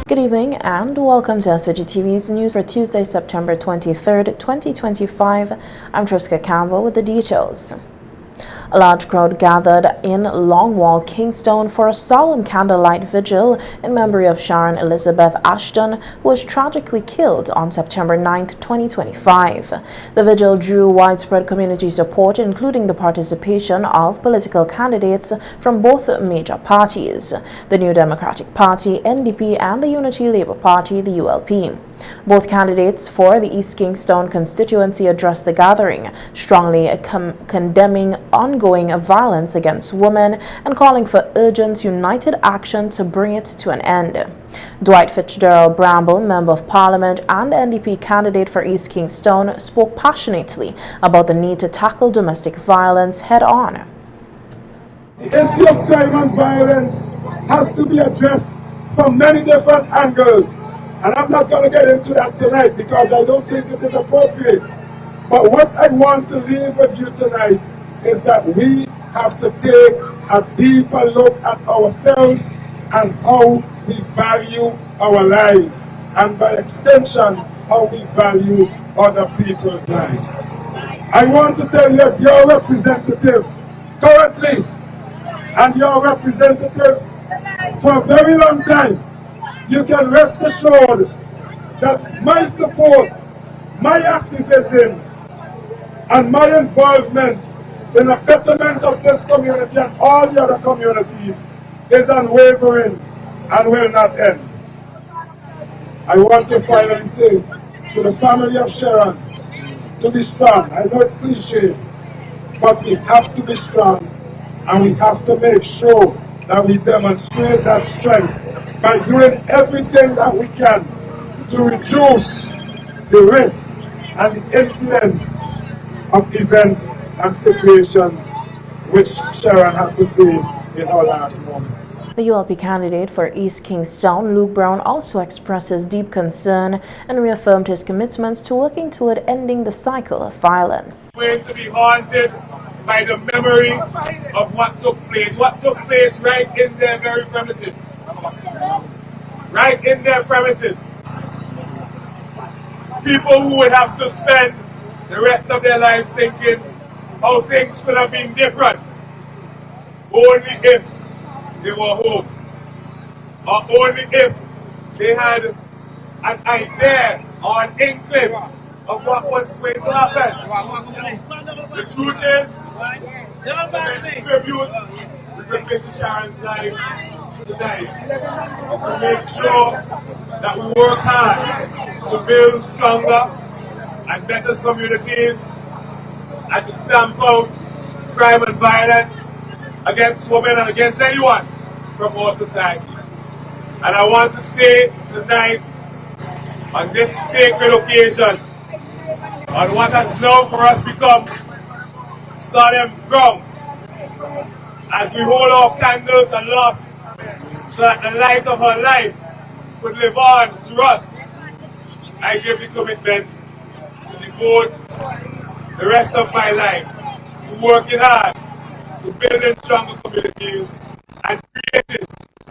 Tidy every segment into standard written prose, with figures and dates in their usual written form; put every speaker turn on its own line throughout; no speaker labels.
Good evening and welcome to SVG-TV's news for Tuesday, September 23rd, 2025. I'm Triska Campbell with the details. A large crowd gathered in Longwall, Kingston for a solemn candlelight vigil in memory of Sharon Elizabeth Ashton, who was tragically killed on September 9th, 2025. The vigil drew widespread community support, including the participation of political candidates from both major parties, the New Democratic Party, NDP, and the Unity Labour Party, the ULP. Both candidates for the East Kingston constituency addressed the gathering, strongly condemning ongoing violence against women and calling for urgent, united action to bring it to an end. Dwight Fitzgerald Bramble, Member of Parliament and NDP candidate for East Kingston, spoke passionately about the need to tackle domestic violence head-on.
The issue of crime and violence has to be addressed from many different angles. And I'm not going to get into that tonight because I don't think it is appropriate. But what I want to leave with you tonight is that we have to take a deeper look at ourselves and how we value our lives. And by extension, how we value other people's lives. I want to tell you as your representative currently and your representative for a very long time, you can rest assured that my support, my activism, and my involvement in the betterment of this community and all the other communities is unwavering and will not end. I want to finally say to the family of Sharon to be strong. I know it's cliche, but we have to be strong and we have to make sure that we demonstrate that strength by doing everything that we can to reduce the risks and the incidents of events and situations which Sharon had to face in her last moments.
The ULP candidate for East Kingston, Luke Brown, also expressed his deep concern and reaffirmed his commitments to working toward ending the cycle of violence.
We're going to be haunted by the memory of what took place right in their very premises. Right in their premises. People who would have to spend the rest of their lives thinking how things could have been different only if they were home, or only if they had an idea or an inkling of what was going to happen. The truth is, the best tribute we can pay to Sharon's life tonight is to make sure that we work hard to build stronger and better communities and to stamp out crime and violence against women and against anyone from our society. And I want to say tonight, on this sacred occasion, on what has now for us become solemn ground, as we hold our candles aloft so that the light of her life could live on through us, I give the commitment to devote the rest of my life to working hard, to building stronger communities and creating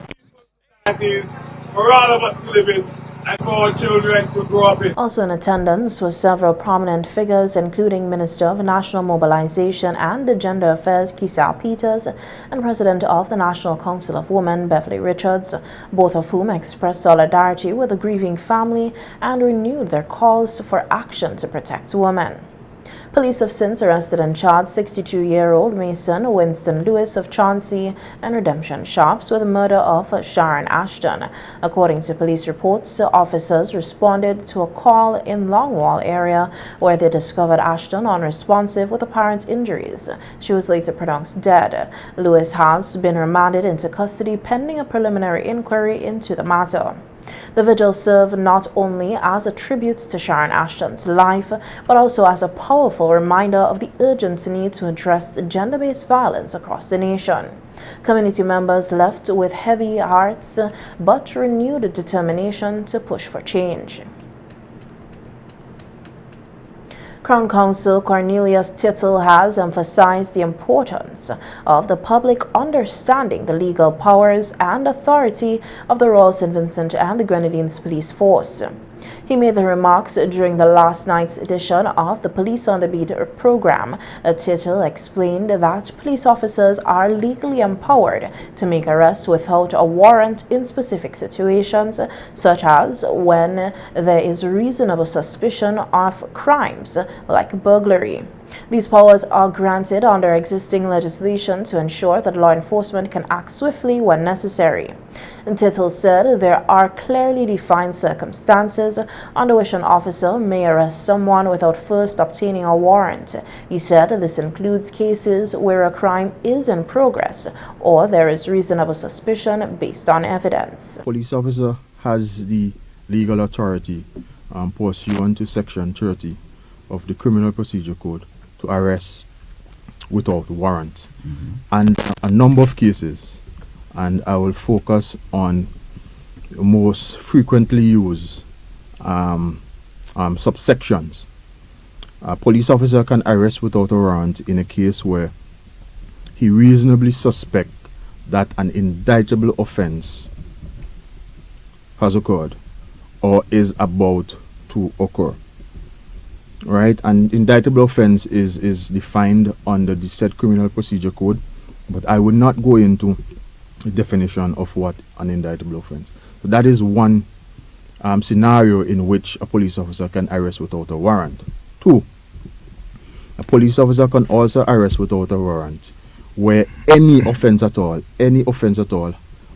peaceful societies for all of us to live in and for our children to grow up in.
Also in attendance were several prominent figures, including Minister of National Mobilization and Gender Affairs Kisa Peters and President of the National Council of Women Beverly Richards, both of whom expressed solidarity with the grieving family and renewed their calls for action to protect women. Police have since arrested and charged 62-year-old Mason Winston Lewis of Chauncey and Redemption Shops with the murder of Sharon Ashton. According to police reports, officers responded to a call in Longwall area where they discovered Ashton unresponsive with apparent injuries. She was later pronounced dead. Lewis has been remanded into custody pending a preliminary inquiry into the matter. The vigil served not only as a tribute to Sharon Ashton's life, but also as a powerful reminder of the urgent need to address gender-based violence across the nation. Community members left with heavy hearts, but renewed determination to push for change. Crown Counsel Cornelius Tittle has emphasized the importance of the public understanding the legal powers and authority of the Royal St. Vincent and the Grenadines Police Force. He made the remarks during the last night's edition of the Police on the Beat program. Tittle explained that police officers are legally empowered to make arrests without a warrant in specific situations, such as when there is reasonable suspicion of crimes like burglary. These powers are granted under existing legislation to ensure that law enforcement can act swiftly when necessary. And Tittle said there are clearly defined circumstances under which an officer may arrest someone without first obtaining a warrant. He said this includes cases where a crime is in progress or there is reasonable suspicion based on evidence.
Police officer has the legal authority pursuant to Section 30 of the Criminal Procedure Code to arrest without warrant. And a number of cases, and I will focus on the most frequently used subsections. A police officer can arrest without a warrant in a case where he reasonably suspects that an indictable offense has occurred or is about to occur. Right, and indictable offense is defined under the said Criminal Procedure Code, but I would not go into the definition of what an indictable offense. So that is one scenario in which a police officer can arrest without a warrant. 2, a police officer can also arrest without a warrant where any offense at all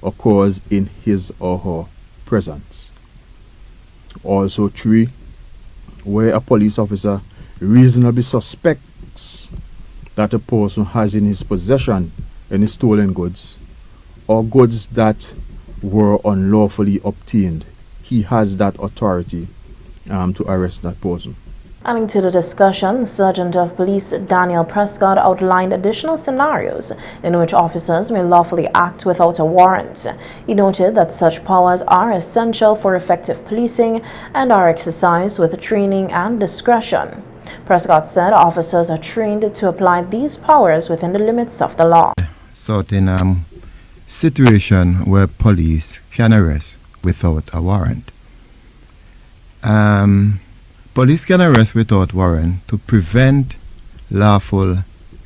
occurs in his or her presence. Also 3, where a police officer reasonably suspects that a person has in his possession any stolen goods or goods that were unlawfully obtained. He has that authority to arrest that person.
Adding to the discussion, Sergeant of Police Daniel Prescott outlined additional scenarios in which officers may lawfully act without a warrant. He noted that such powers are essential for effective policing and are exercised with training and discretion. Prescott said officers are trained to apply these powers within the limits of the law.
Certain situation where police can arrest without a warrant. Police can arrest without warrant to prevent lawful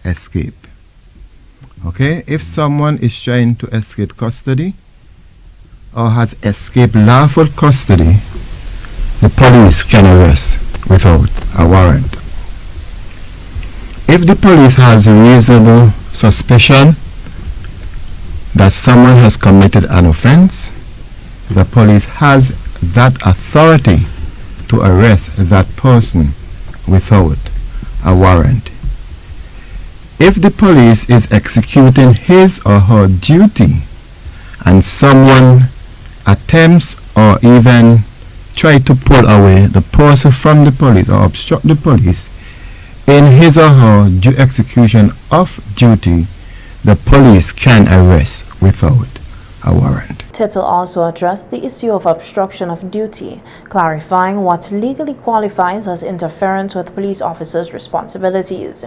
escape. Okay, if someone is trying to escape custody or has escaped lawful custody, the police can arrest without a warrant. If the police has a reasonable suspicion that someone has committed an offense, the police has that authority to arrest that person without a warrant. If the police is executing his or her duty and someone attempts or even try to pull away the person from the police or obstruct the police in his or her execution of duty, the police can arrest without a warrant.
Tittle also addressed the issue of obstruction of duty, clarifying what legally qualifies as interference with police officers' responsibilities.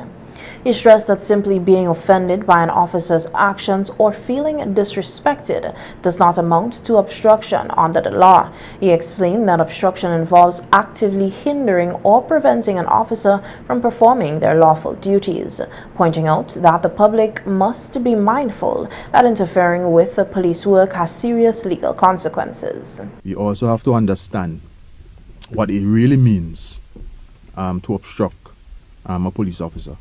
He stressed that simply being offended by an officer's actions or feeling disrespected does not amount to obstruction under the law. He explained that obstruction involves actively hindering or preventing an officer from performing their lawful duties, pointing out that the public must be mindful that interfering with the police work has serious legal consequences.
We also have to understand what it really means to obstruct a police officer.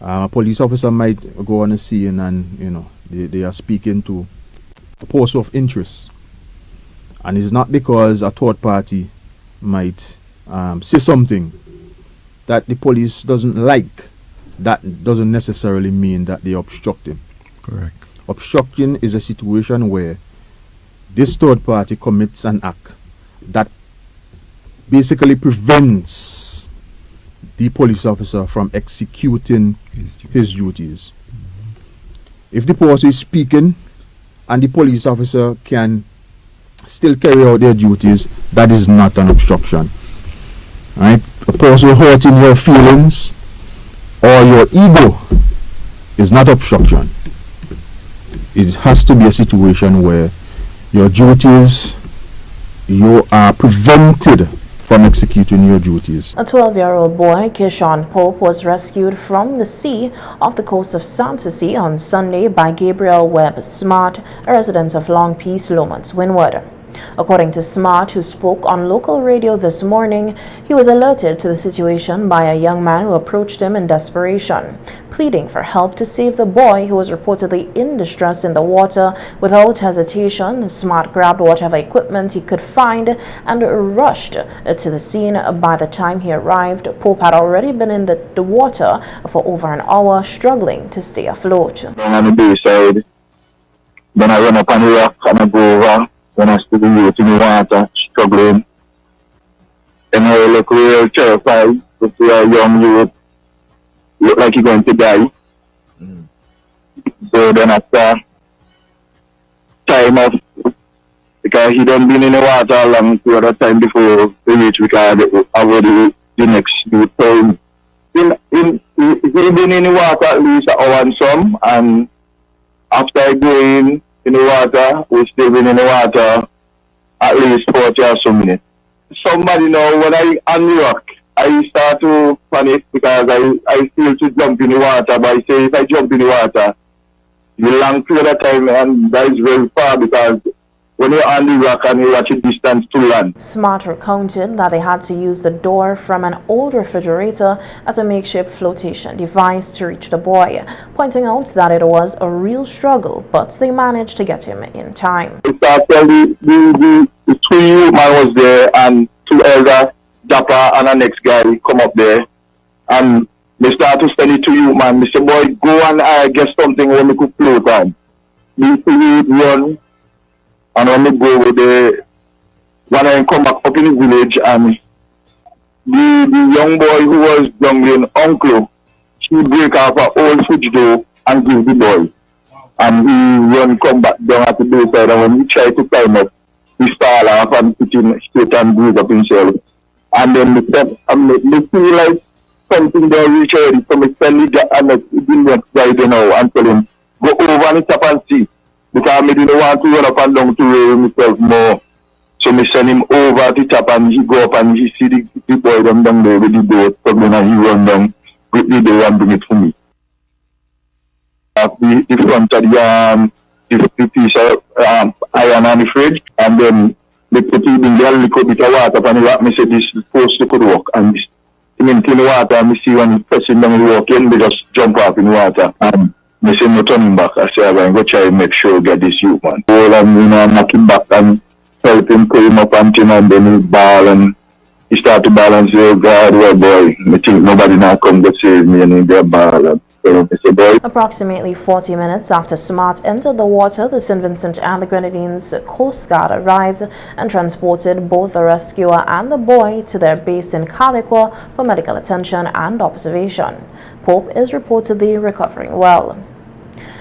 A police officer might go on a scene and, they are speaking to a person of interest. And it's not because a third party might say something that the police doesn't like. That doesn't necessarily mean that they obstruct him.
Correct.
Obstruction is a situation where this third party commits an act that basically prevents the police officer from executing his duties. If the person is speaking and the police officer can still carry out their duties, that is not an obstruction. Right? a person hurting your feelings or your ego is not obstruction. It has to be a situation where your duties, you are prevented from executing your duties.
A 12-year-old boy, Sharon, was rescued from the sea off the coast of Sanssouci on Sunday by Gabriel Webb Smart, a resident of Long Peace, Lomond's Windward. According to Smart, who spoke on local radio this morning, he was alerted to the situation by a young man who approached him in desperation, pleading for help to save the boy, who was reportedly in distress in the water. Without hesitation, Smart grabbed whatever equipment he could find and rushed to the scene. By the time he arrived, Pope had already been in the water for over an hour, struggling to stay afloat.
On the bayside, then I run up on the rock and I go over. When I stood in the water, struggling, and I look real terrified to see a young youth look like he's going to die. So then after time off, because he done been in the water a long period of time before we reach, because avoid the next youth time. He been in the water at least an hour and some, and after going in the water, we still been in the water at least 40 or so minutes. Somebody know when I on the rock, I start to panic because I feel to jump in the water, but I say if I jump in the water, the long period of time, and that is very far because when you're on the rock and you watch a distance to land.
Smart recounted that they had to use the door from an old refrigerator as a makeshift flotation device to reach the boy, pointing out that it was a real struggle, but they managed to get him in time.
The two youth man was there and two elder, Dapper and the next guy come up there, and they start to study two youth man. They say, boy, go and get something when we could float on. The two youth run. And when we go over there, when I come back up in the village, and the young boy who was youngling uncle, he break off an old fridge door and give the boy. And he run come back down at the bayside, and when he try to climb up, he fall off and put him straight and bruise up himself. And then me feel like something there reach already, so me tell the next guy now and tell him, go over and stop and see. Because I didn't want to run up and down to rail myself more. So I send him over at the top and he go up and he see the boy down there with the boat struggling, and he run down with the door and bring it for me. The front of the piece of iron on the fridge, and then they put it in there, a little bit of water and the rock. I said this is supposed to could work, and this in the water, and I see when pressing down the walk in, they just jump off in the water. I say no turning back. I say I'm going to try and make sure get this youth man. All and knock him back and help him pull him up and then he ball and he start to balance. Oh God, well boy, I think nobody now come to save me, and in their ball. And so I say, boy.
Approximately 40 minutes after Smart entered the water, the St. Vincent and the Grenadines Coast Guard arrived and transported both the rescuer and the boy to their base in Caliqua for medical attention and observation. Pope is reportedly recovering well.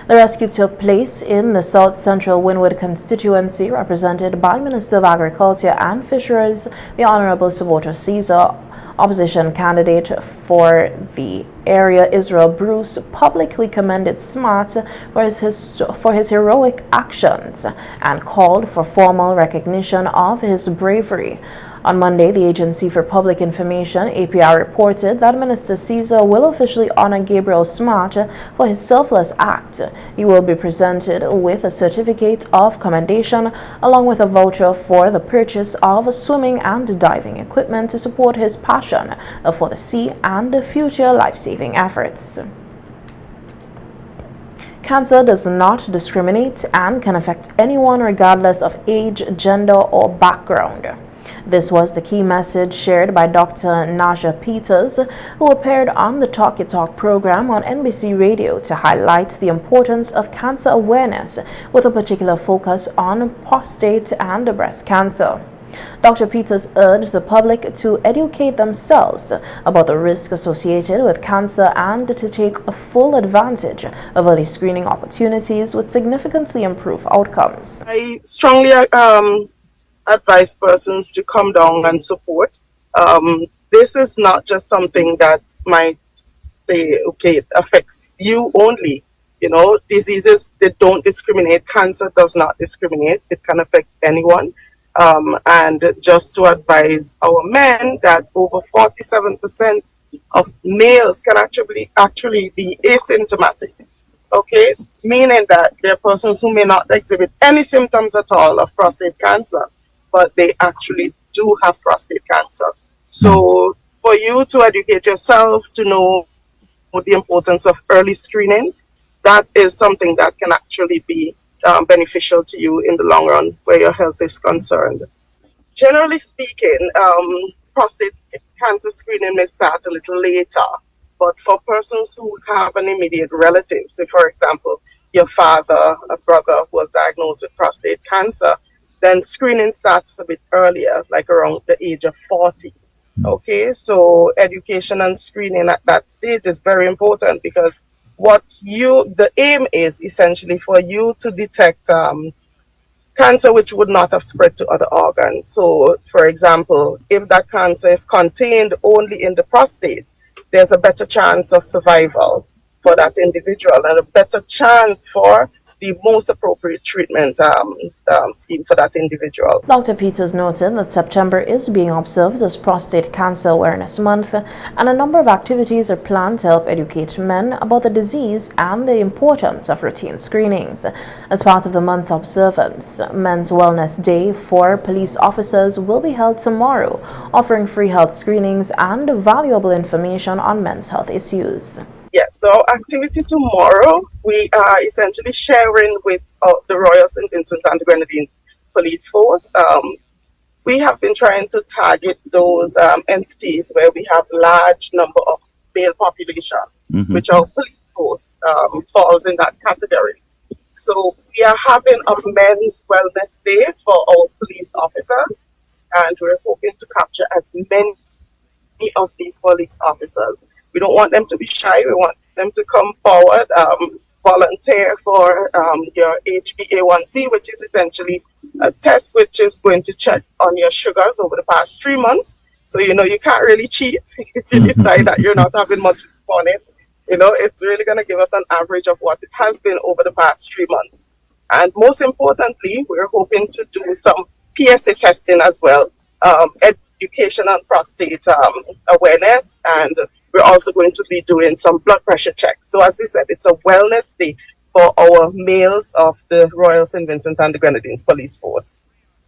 The rescue took place in the South Central Windward constituency, represented by Minister of Agriculture and Fisheries, the Honorable Suboto Caesar. Opposition candidate for the area, Israel Bruce, publicly commended Smart for his heroic actions and called for formal recognition of his bravery. On Monday, the Agency for Public Information, APR, reported that Minister Caesar will officially honor Gabriel Smart for his selfless act. He will be presented with a certificate of commendation along with a voucher for the purchase of swimming and diving equipment to support his passion for the sea and future life-saving efforts. Cancer does not discriminate and can affect anyone regardless of age, gender, or background. This was the key message shared by Dr. Naja Peters, who appeared on the Talk Your Talk program on NBC Radio to highlight the importance of cancer awareness with a particular focus on prostate and breast cancer. Dr. Peters urged the public to educate themselves about the risk associated with cancer and to take full advantage of early screening opportunities with significantly improved outcomes.
I strongly advise persons to come down and support. this is not just something that might say, okay, it affects you only. You know, diseases, they don't discriminate. Cancer does not discriminate. It can affect anyone. And just to advise our men that over 47% of males can actually be asymptomatic. Okay, meaning that there are persons who may not exhibit any symptoms at all of prostate cancer, but they actually do have prostate cancer. So for you to educate yourself, to know the importance of early screening, that is something that can actually be beneficial to you in the long run where your health is concerned. Generally speaking, prostate cancer screening may start a little later, but for persons who have an immediate relative, say for example, your father, a brother who was diagnosed with prostate cancer, then screening starts a bit earlier, like around the age of 40. Okay, so education and screening at that stage is very important because the aim is essentially for you to detect cancer which would not have spread to other organs. So, for example, if that cancer is contained only in the prostate, there's a better chance of survival for that individual and a better chance for the most appropriate treatment scheme for that individual.
Dr. Peters noted that September is being observed as Prostate Cancer Awareness Month, and a number of activities are planned to help educate men about the disease and the importance of routine screenings. As part of the month's observance, Men's Wellness Day for police officers will be held tomorrow, offering free health screenings and valuable information on men's health issues.
Yes, so activity tomorrow, we are essentially sharing with the Royal St. Vincent and the Grenadines Police Force. We have been trying to target those entities where we have large number of male population, which our police force falls in that category. So we are having a men's wellness day for our police officers, and we're hoping to capture as many of these police officers. We don't want them to be shy. We want them to come forward, volunteer for your HbA1c, which is essentially a test which is going to check on your sugars over the past 3 months. So, you know, you can't really cheat if you decide that you're not having much this morning. You know, it's really going to give us an average of what it has been over the past 3 months. And most importantly, we're hoping to do some PSA testing as well, education on prostate awareness, and we're also going to be doing some blood pressure checks. So as we said, it's a wellness day for our males of the Royal St. Vincent and the Grenadines Police Force.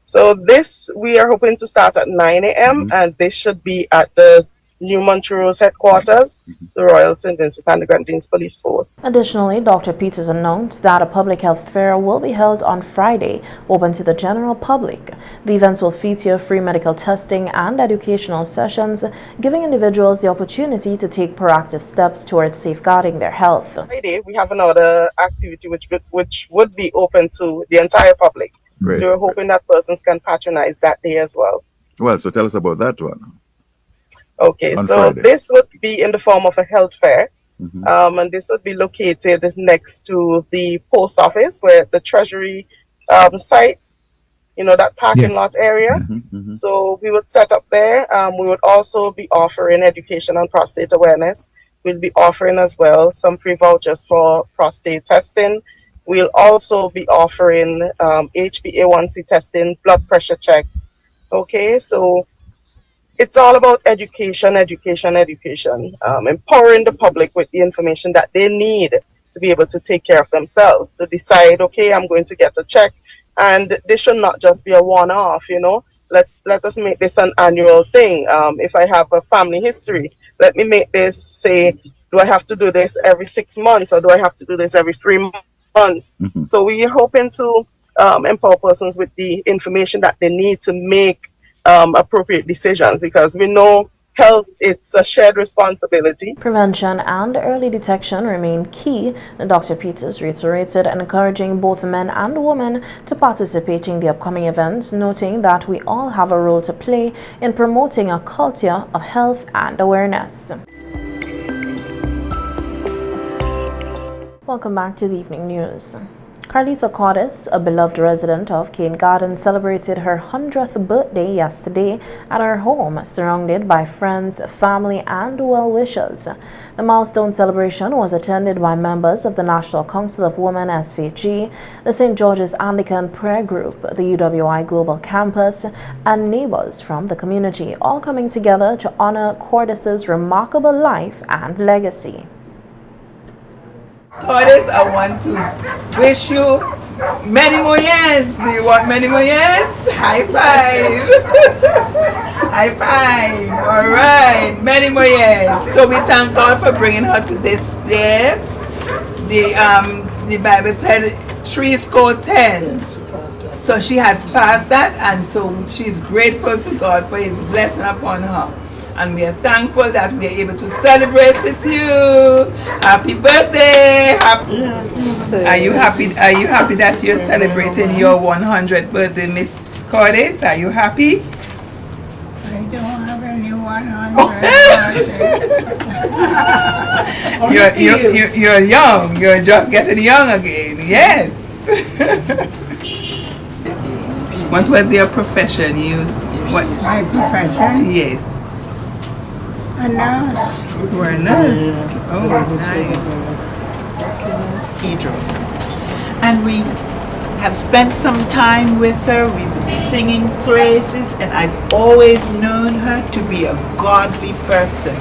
So this, we are hoping to start at 9 a.m. and this should be at the New Montrose headquarters, the Royal St. Vincent and the Grenadines Police Force.
Additionally, Dr. Peters announced that a public health fair will be held on Friday, open to the general public. The events will feature free medical testing and educational sessions, giving individuals the opportunity to take proactive steps towards safeguarding their health.
Friday, we have another activity which would be open to the entire public. Great. So we're hoping that persons can patronize that day as well.
Well, so tell us about that one.
Okay, so Friday. This would be in the form of a health fair, and this would be located next to the post office where the Treasury site, you know, that parking lot area. So we would set up there. We would also be offering education on prostate awareness. We'll be offering as well some free vouchers for prostate testing. We'll also be offering HbA1c testing, blood pressure checks. Okay, so it's all about education, empowering the public with the information that they need to be able to take care of themselves, to decide, okay, I'm going to get a check. And this should not just be a one-off, you know. Let us make this an annual thing. If I have a family history, let me make this, say, do I have to do this every 6 months or do I have to do this every 3 months? So we are hoping to empower persons with the information that they need to make appropriate decisions, because we know health, it's a shared responsibility.
Prevention and early detection remain key, and Dr. Peters reiterated, encouraging both men and women to participate in the upcoming events, noting that we all have a role to play in promoting a culture of health and awareness. Welcome back to the evening news. Carlita Cordes, a beloved resident of Cane Garden, celebrated her 100th birthday yesterday at her home, surrounded by friends, family, and well-wishers. The milestone celebration was attended by members of the National Council of Women SVG, the St. George's Anglican Prayer Group, the UWI Global Campus, and neighbors from the community, all coming together to honor Cordes's remarkable life and legacy.
Cordes, I want to wish you many more years. Do you want many more years? High five. High five. All right, many more years. So we thank God for bringing her to this year. The Bible said 10. So she has passed that, and so she's grateful to God for His blessing upon her. And we are thankful that we are able to celebrate with you. Happy birthday! Are you happy? Are you happy that you're celebrating your 100th birthday, Miss Cordes? Are you happy?
I don't have any 100.
You're young. You're just getting young again. Yes. What was your profession?
My profession?
Yes.
A nurse.
You were a nurse. Oh, nice.
And we have spent some time with her. We've been singing praises, and I've always known her to be a godly person.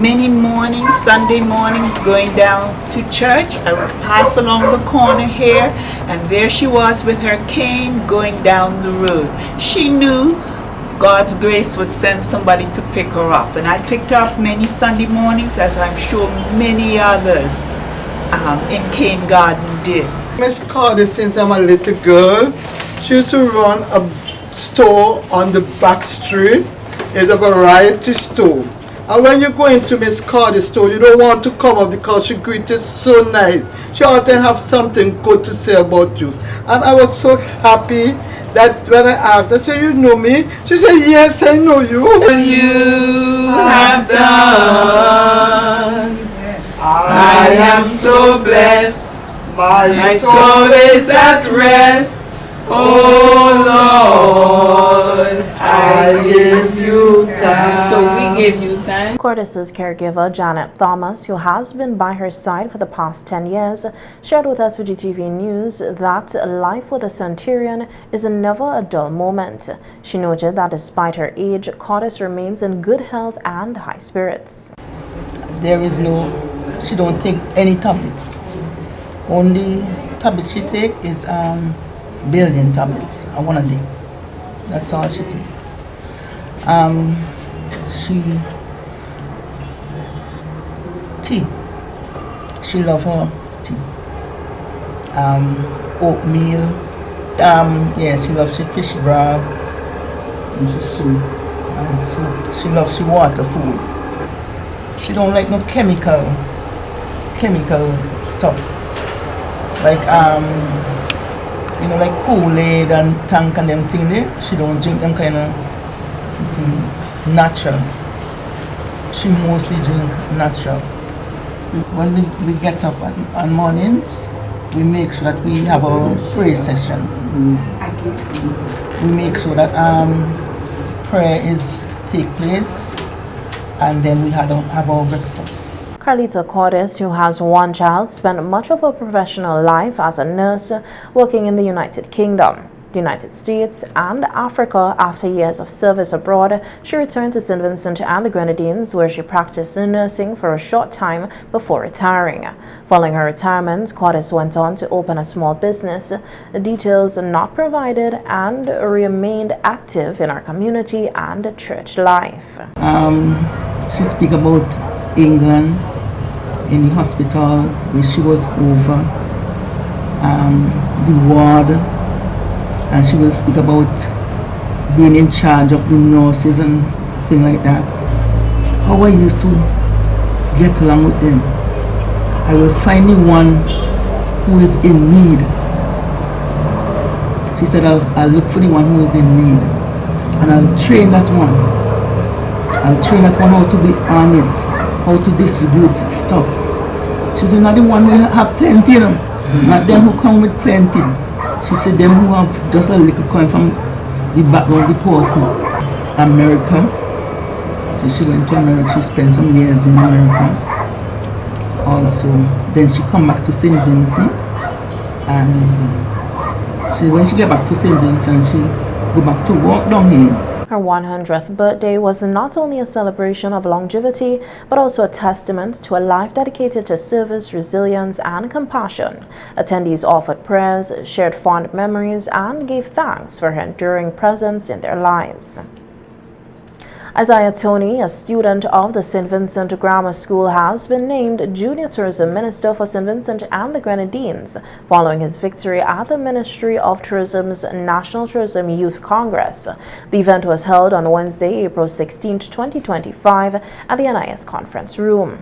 Many mornings, Sunday mornings, going down to church, I would pass along the corner here, and there she was with her cane going down the road. She knew God's grace would send somebody to pick her up, and I picked her up many Sunday mornings, as I'm sure many others in Cane Garden did.
Miss Cordes, since I'm a little girl, she used to run a store on the back street. It's a variety store. And when you go into Miss Cordes' store, you don't want to come up because she greeted so nice. She always have something good to say about you. And I was so happy that when I asked, I said, "You know me?" She said, "Yes, I know you."
You have done. I am so blessed. My soul is at rest. Oh Lord, I give you thanks. So we give you thanks.
Cordes's caregiver, Janet Thomas, who has been by her side for the past 10 years, shared with SVG-TV News that life with a Centenarian is never a dull moment. She noted that despite her age, Cordes remains in good health and high spirits.
She don't take any tablets. Only tablets she take is building tablets, one a day. That's all she take. Tea. She love her tea. Oatmeal. She loves fish broth and soup. And soup. She loves water food. She don't like no chemical stuff. Like like Kool-Aid and Tank and them thing there. She don't drink them kind of thing. Natural. She mostly drink natural. When we get up on mornings, we make sure that we have our prayer session. We make sure that prayer take place, and then we have our breakfast.
Carlita Cordes, who has one child, spent much of her professional life as a nurse working in the United Kingdom, the United States, and Africa. After years of service abroad, she returned to St. Vincent and the Grenadines, where she practiced nursing for a short time before retiring. Following her retirement, Cordes went on to open a small business, details not provided, and remained active in her community and church life.
She speak about England, in the hospital where she was over, the ward, and she will speak about being in charge of the nurses and things like that. How I used to get along with them. I will find the one who is in need. She said, I'll look for the one who is in need, and I'll train that one. I'll train that one how to be honest, how to distribute stuff. She said, not the one will have plenty of them. Not them who come with plenty. She said them who have just a little coin from the background of the person. America. So she went to America, she spent some years in America. Also, then she come back to St. Vincent, and when she get back to St. Vincent, she go back to work down here.
Her 100th birthday was not only a celebration of longevity, but also a testament to a life dedicated to service, resilience, and compassion. Attendees offered prayers, shared fond memories, and gave thanks for her enduring presence in their lives. Isaiah Tony, a student of the St. Vincent Grammar School, has been named Junior Tourism Minister for St. Vincent and the Grenadines following his victory at the Ministry of Tourism's National Tourism Youth Congress. The event was held on Wednesday, April 16, 2025 at the NIS Conference Room.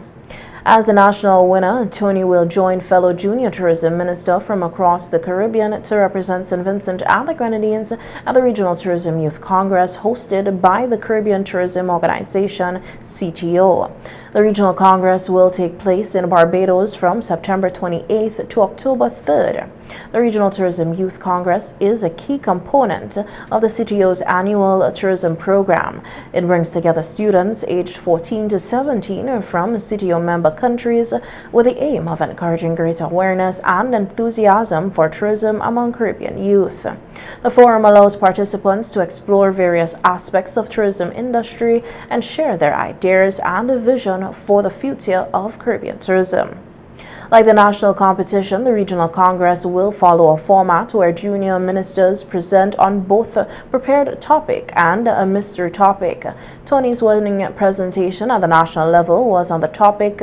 As the national winner, Tony will join fellow junior tourism minister from across the Caribbean to represent St. Vincent and the Grenadines at the Regional Tourism Youth Congress hosted by the Caribbean Tourism Organization, CTO. The Regional Congress will take place in Barbados from September 28th to October 3rd. The Regional Tourism Youth Congress is a key component of the CTO's annual tourism program. It brings together students aged 14 to 17 from CTO member countries with the aim of encouraging greater awareness and enthusiasm for tourism among Caribbean youth. The forum allows participants to explore various aspects of tourism industry and share their ideas and a vision for the future of Caribbean tourism. Like the national competition, the Regional Congress will follow a format where junior ministers present on both a prepared topic and a mystery topic. Tony's winning presentation at the national level was on the topic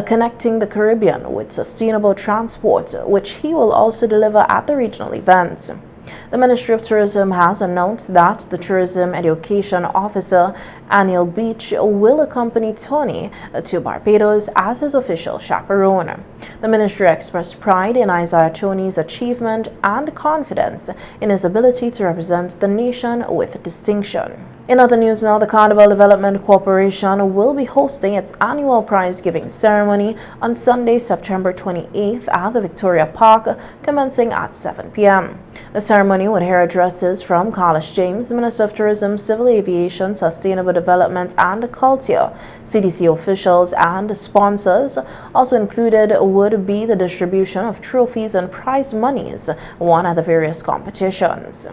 Connecting the Caribbean with Sustainable Transport, which he will also deliver at the regional events. The Ministry of Tourism has announced that the Tourism Education Officer, Anil Beach, will accompany Tony to Barbados as his official chaperone. The ministry expressed pride in Isaiah Tony's achievement and confidence in his ability to represent the nation with distinction. In other news now, the Carnival Development Corporation will be hosting its annual prize-giving ceremony on Sunday, September 28th at the Victoria Park, commencing at 7 p.m. The ceremony would hear addresses from Carlos James, Minister of Tourism, Civil Aviation, Sustainable Development and Culture. CDC officials and sponsors. Also included would be the distribution of trophies and prize monies won at the various competitions.